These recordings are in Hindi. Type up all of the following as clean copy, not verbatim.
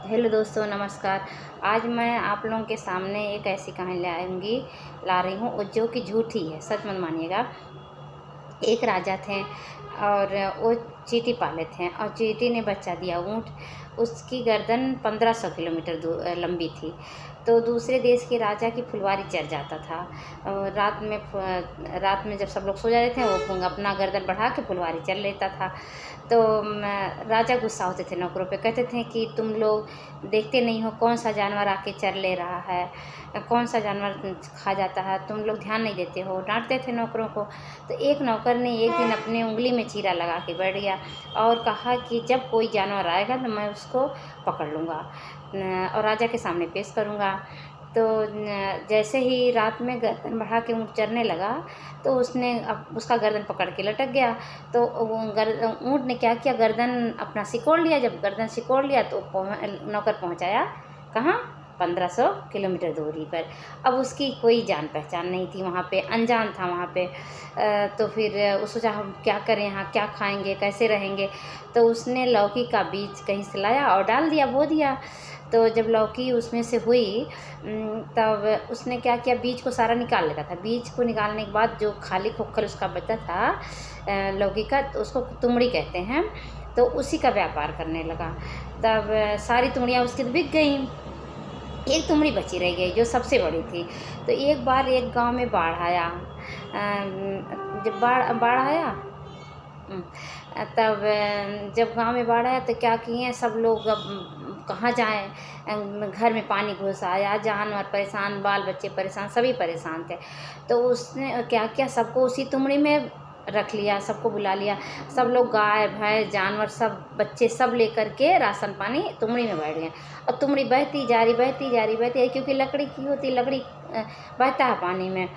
हेलो दोस्तों, नमस्कार। आज मैं आप लोगों के सामने एक ऐसी कहानी ला रही हूँ जो कि झूठी है, सच मत मानिएगा। एक राजा थे और वो चींटी पाले थे और चींटी ने बच्चा दिया ऊँट। उसकी गर्दन 1500 किलोमीटर लंबी थी। तो दूसरे देश के राजा की फुलवारी चढ़ जाता था। रात में जब सब लोग सो जाते थे, वो अपना गर्दन बढ़ा के फुलवारी चल लेता था। तो राजा गुस्सा होते थे नौकरों पे, कहते थे कि तुम लोग देखते नहीं हो कौन सा जानवर आके चर ले रहा है, कौन सा जानवर खा जाता है, तुम लोग ध्यान नहीं देते हो। डांटते थे नौकरों को। तो एक नौकर ने एक दिन अपनी उंगली में चीरा लगा के बैठ गया और कहा कि जब कोई जानवर आएगा तो मैं उसको पकड़ लूँगा और राजा के सामने पेश करूँगा। तो जैसे ही रात में गर्दन बढ़ा के ऊँट चरने लगा तो उसने उसका गर्दन पकड़ के लटक गया। तो ऊँट ने क्या किया, गर्दन अपना सिकोड़ लिया। जब गर्दन सिकोड़ लिया तो नौकर पहुँचाया कहाँ, 1500 किलोमीटर दूरी पर। अब उसकी कोई जान पहचान नहीं थी, वहाँ पे अनजान था वहाँ पे। तो फिर वो सोचा हम क्या करें, यहाँ क्या खाएंगे, कैसे रहेंगे। तो उसने लौकी का बीज कहीं से लाया और डाल दिया, बो दिया। तो जब लौकी उसमें से हुई तब उसने क्या किया, बीज को सारा निकाल लेता था। बीज को निकालने के बाद जो खाली खोखल उसका बचा था लौकी का, तो उसको तुमड़ी कहते हैं। तो उसी का व्यापार करने लगा। तब सारी तुमड़ियाँ उसकी तो बिक गईं, एक तुमड़ी बची रह गई जो सबसे बड़ी थी। तो एक बार एक गांव में बाढ़ आया। जब बाढ़ आया तब जब गांव में बाढ़ आया तो क्या किए सब लोग, अब कहाँ जाएं, घर में पानी घुस आया, जानवर परेशान, बाल बच्चे परेशान, सभी परेशान थे। तो उसने क्या किया, सबको उसी तुमड़ी में रख लिया, सबको बुला लिया। सब लोग गाय भैंस जानवर सब बच्चे सब लेकर के राशन पानी तुमड़ी में बैठ गए और तुमड़ी बहती जा रही, बहती जा रही, बहती है, क्योंकि लकड़ी की होती, लकड़ी बहता है पानी में।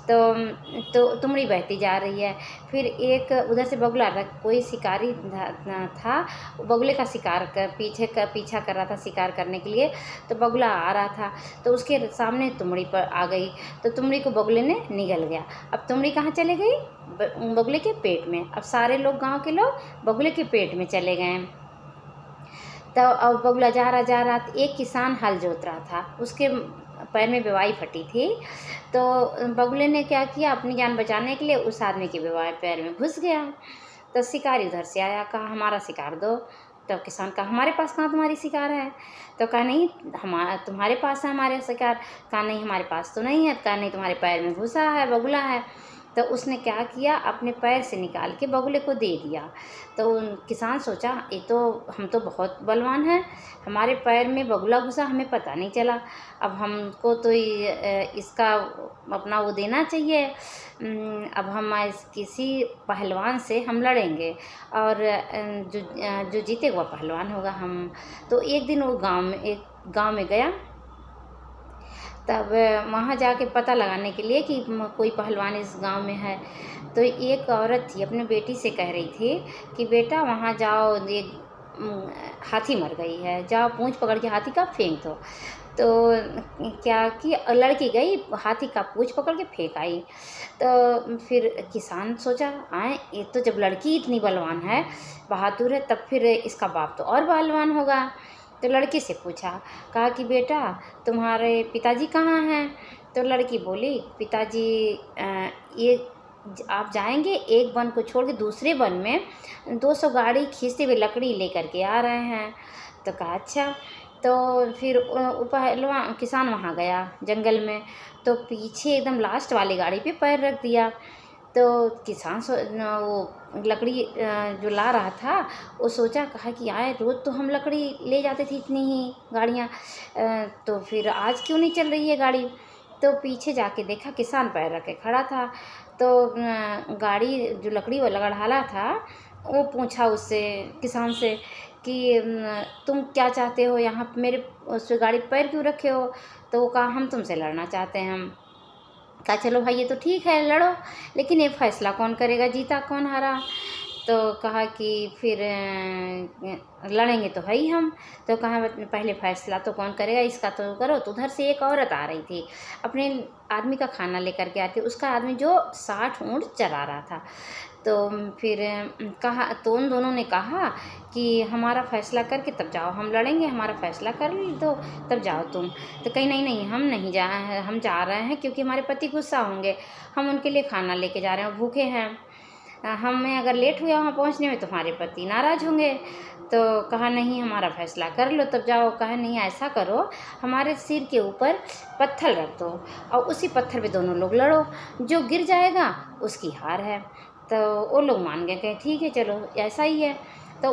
तो तुमड़ी बहती जा रही है। फिर एक उधर से बगुला था, कोई शिकारी था, बगुले का शिकार कर पीछा कर रहा था शिकार करने के लिए। तो बगुला आ रहा था तो उसके सामने तुमड़ी पर आ गई। तो तुमड़ी को बगुले ने निगल गया। अब तुमड़ी कहाँ चले गई, बगुले के पेट में। अब सारे लोग, गांव के लोग बगुले के पेट में चले गए। तो अब बगुला जा रहा तो एक किसान हल जोत रहा था, उसके पैर में बेवाई फटी थी। तो बगुले ने क्या किया, अपनी जान बचाने के लिए उस आदमी के बेवाई पैर में घुस गया। तो शिकारी उधर से आया, कहा हमारा शिकार दो। तो किसान कहा हमारे पास कहाँ तुम्हारी शिकार है। तो कहा नहीं, तुम्हारे पास है हमारे शिकार। कहा नहीं, हमारे पास तो नहीं है। कहा नहीं, तुम्हारे पैर में घुसा है, बगुला है। तो उसने क्या किया, अपने पैर से निकाल के बगुले को दे दिया। तो किसान सोचा ये तो, हम तो बहुत बलवान हैं, हमारे पैर में बगुला घुसा, हमें पता नहीं चला। अब हमको तो इसका अपना वो देना चाहिए। अब हम किसी पहलवान से हम लड़ेंगे और जो जीतेगा वह पहलवान होगा। हम तो एक दिन वो एक गांव में गया। तब वहाँ जाके पता लगाने के लिए कि कोई पहलवान इस गांव में है। तो एक औरत थी, अपने बेटी से कह रही थी कि बेटा वहाँ जाओ, एक हाथी मर गई है, जाओ पूंछ पकड़ के हाथी का फेंक दो। तो क्या कि लड़की गई, हाथी का पूंछ पकड़ के फेंक आई। तो फिर किसान सोचा आए, ये तो जब लड़की इतनी बलवान है, बहादुर है, तब फिर इसका बाप तो और बलवान होगा। तो लड़की से पूछा, कहा कि बेटा तुम्हारे पिताजी कहाँ हैं। तो लड़की बोली पिताजी ये आप जाएंगे, एक वन को छोड़ के दूसरे वन में 200 गाड़ी खींचते हुए लकड़ी लेकर के आ रहे हैं। तो कहा अच्छा। तो फिर पहलवान किसान वहाँ गया जंगल में, तो पीछे एकदम लास्ट वाली गाड़ी पे पैर रख दिया। तो किसान वो लकड़ी जो ला रहा था वो सोचा, कहा कि यार रोज़ तो हम लकड़ी ले जाते थे इतनी ही गाड़ियाँ, तो फिर आज क्यों नहीं चल रही है गाड़ी। तो पीछे जाके देखा, किसान पैर रख के खड़ा था। तो गाड़ी जो लकड़ी वाला गड़हाला था, वो पूछा उससे, किसान से कि तुम क्या चाहते हो, यहाँ मेरे उस गाड़ी पर पैर क्यों रखे हो। तो वो कहा हम तुमसे लड़ना चाहते हैं। हम कहा चलो भाई ये तो ठीक है, लड़ो, लेकिन ये फैसला कौन करेगा, जीता कौन हारा। तो कहा कि फिर लड़ेंगे तो है ही हम। तो कहा पहले फैसला तो कौन करेगा, इसका तो करो। तो उधर से एक औरत आ रही थी, अपने आदमी का खाना लेकर के आती, उसका आदमी जो 60 ऊँट चरा रहा था। तो फिर कहा, तो उन दोनों ने कहा कि हमारा फ़ैसला करके तब जाओ, हम लड़ेंगे, हमारा फ़ैसला कर दो तब जाओ तुम। तो कहीं नहीं नहीं, हम जा रहे हैं क्योंकि हमारे पति गुस्सा होंगे, हम उनके लिए खाना लेके जा रहे हैं, भूखे हैं, हमें अगर लेट हुआ वहाँ पहुँचने में तो हमारे पति नाराज़ होंगे। तो कहा नहीं, हमारा फ़ैसला कर लो तब जाओ। कहा नहीं, ऐसा करो, हमारे सिर के ऊपर पत्थर रख दो और उसी पत्थर पे दोनों लोग लड़ो, जो गिर जाएगा उसकी हार है। तो वो लोग मान गए, कहे ठीक है चलो ऐसा ही है। तो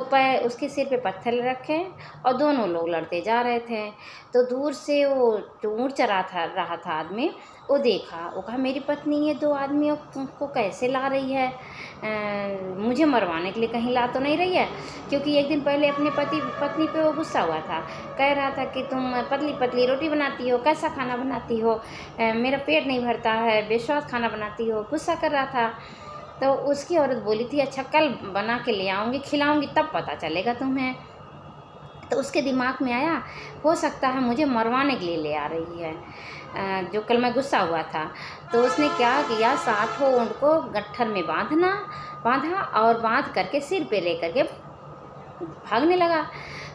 उसके सिर पे पत्थर रखे और दोनों लोग लड़ते जा रहे थे। तो दूर से वो जो ऊँट चरा रहा था आदमी, वो देखा, वो कहा मेरी पत्नी ये 2 आदमियों को कैसे ला रही है, मुझे मरवाने के लिए कहीं ला तो नहीं रही है। क्योंकि एक दिन पहले अपने पत्नी पे वो गुस्सा हुआ था, कह रहा था कि तुम पतली पतली रोटी बनाती हो, कैसा खाना बनाती हो, मेरा पेट नहीं भरता है, बेस्वाद खाना बनाती हो, गुस्सा कर रहा था। तो उसकी औरत बोली थी अच्छा कल बना के ले आऊँगी, खिलाऊँगी, तब पता चलेगा तुम्हें। तो उसके दिमाग में आया, हो सकता है मुझे मरवाने के लिए ले आ रही है, जो कल मैं गुस्सा हुआ था। तो उसने क्या किया, 60 ऊँट को गट्ठर में बांधा और बांध करके सिर पे ले करके भागने लगा।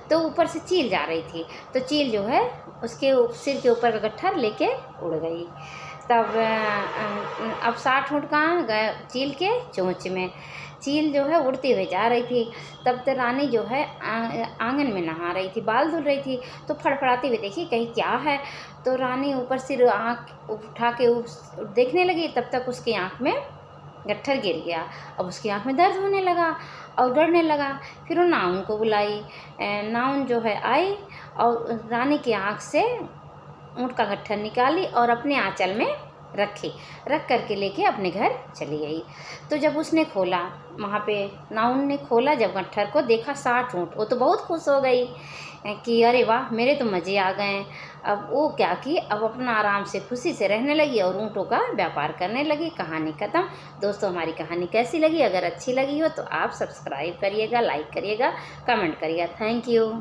तो ऊपर से चील जा रही थी, तो चील जो है उसके सिर के ऊपर का गट्ठर लेके उड़ गई। तब अब 60 ऊँट कहाँ गए, चील के चोंच में। चील जो है उड़ती हुई जा रही थी। तब तक रानी जो है आंगन में नहा रही थी, बाल धुल रही थी। तो फड़फड़ाती हुई देखी कहीं क्या है। तो रानी ऊपर सिर आँख उठा के देखने लगी, तब तक उसकी आँख में गट्ठर गिर गया। अब उसकी आँख में दर्द होने लगा और डरने लगा। फिर वो नाउन को बुलाई, नाउन जो है आई और रानी की आँख से ऊँट का गट्ठर निकाली और अपने आंचल में रख करके लेके अपने घर चली गई। तो जब उसने खोला, वहाँ पे नाउन ने खोला जब गट्ठर को, देखा 60 ऊँट। वो तो बहुत खुश हो गई कि अरे वाह मेरे तो मज़े आ गए। अब वो क्या की, अब अपना आराम से खुशी से रहने लगी और ऊँटों का व्यापार करने लगी। कहानी ख़त्म। दोस्तों हमारी कहानी कैसी लगी? अगर अच्छी लगी हो तो आप सब्सक्राइब करिएगा, लाइक करिएगा, कमेंट करिएगा। Thank you.